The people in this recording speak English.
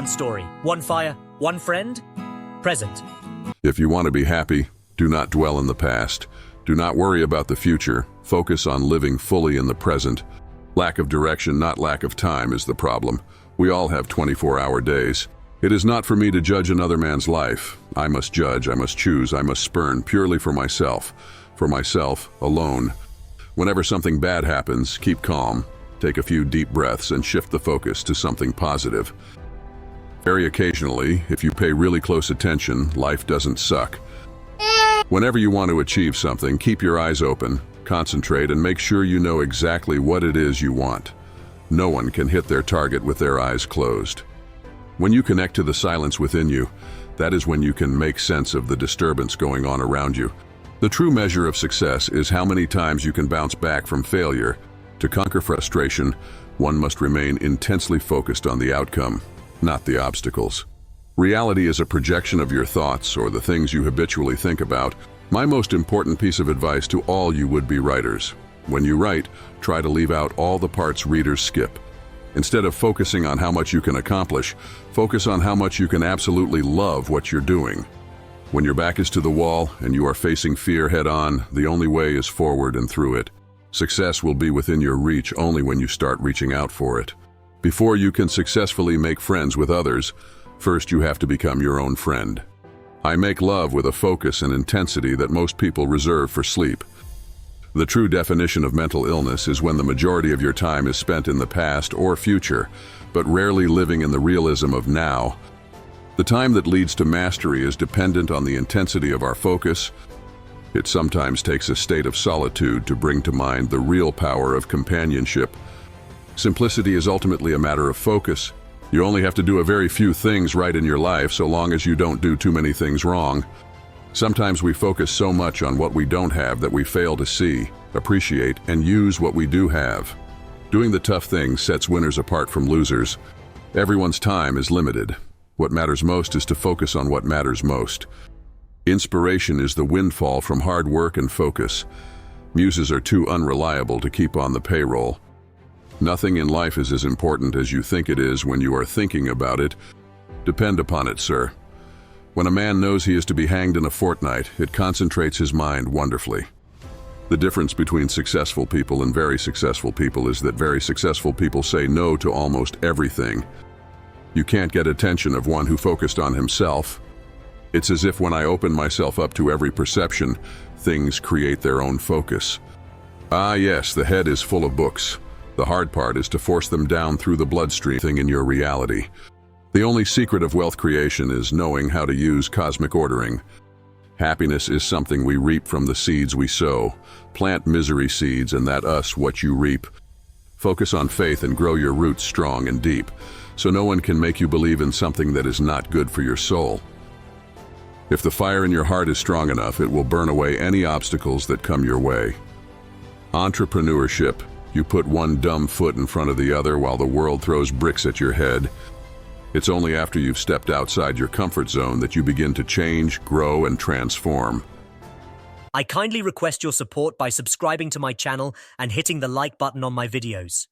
One story, one fire, one friend. Present. If you want to be happy, do not dwell in the past. Do not worry about the future. Focus on living fully in the present. Lack of direction, not lack of time, is the problem. We all have 24-hour days. It is not for me to judge another man's life. I must judge, I must choose, I must spurn purely for myself alone. Whenever something bad happens, keep calm, take a few deep breaths and shift the focus to something positive. Very occasionally, if you pay really close attention, life doesn't suck. Whenever you want to achieve something, keep your eyes open, concentrate, and make sure you know exactly what it is you want. No one can hit their target with their eyes closed. When you connect to the silence within you, that is when you can make sense of the disturbance going on around you. The true measure of success is how many times you can bounce back from failure. To conquer frustration, one must remain intensely focused on the outcome, not the obstacles. Reality is a projection of your thoughts or the things you habitually think about. My most important piece of advice to all you would-be writers: when you write, try to leave out all the parts readers skip. Instead of focusing on how much you can accomplish, focus on how much you can absolutely love what you're doing. When your back is to the wall and you are facing fear head-on, the only way is forward and through it. Success will be within your reach only when you start reaching out for it. Before you can successfully make friends with others, first you have to become your own friend. I make love with a focus and intensity that most people reserve for sleep. The true definition of mental illness is when the majority of your time is spent in the past or future, but rarely living in the realism of now. The time that leads to mastery is dependent on the intensity of our focus. It sometimes takes a state of solitude to bring to mind the real power of companionship. Simplicity is ultimately a matter of focus. You only have to do a very few things right in your life so long as you don't do too many things wrong. Sometimes we focus so much on what we don't have that we fail to see, appreciate, and use what we do have. Doing the tough things sets winners apart from losers. Everyone's time is limited. What matters most is to focus on what matters most. Inspiration is the windfall from hard work and focus. Muses are too unreliable to keep on the payroll. Nothing in life is as important as you think it is when you are thinking about it. Depend upon it, sir. When a man knows he is to be hanged in a fortnight, it concentrates his mind wonderfully. The difference between successful people and very successful people is that very successful people say no to almost everything. You can't get attention of one who focused on himself. It's as if when I open myself up to every perception, things create their own focus. Ah yes, the head is full of books. The hard part is to force them down through the bloodstream in your reality. The only secret of wealth creation is knowing how to use cosmic ordering. Happiness is something we reap from the seeds we sow. Plant misery seeds and that us what you reap. Focus on faith and grow your roots strong and deep, so no one can make you believe in something that is not good for your soul. If the fire in your heart is strong enough, it will burn away any obstacles that come your way. Entrepreneurship. You put one dumb foot in front of the other while the world throws bricks at your head. It's only after you've stepped outside your comfort zone that you begin to change, grow, and transform. I kindly request your support by subscribing to my channel and hitting the like button on my videos.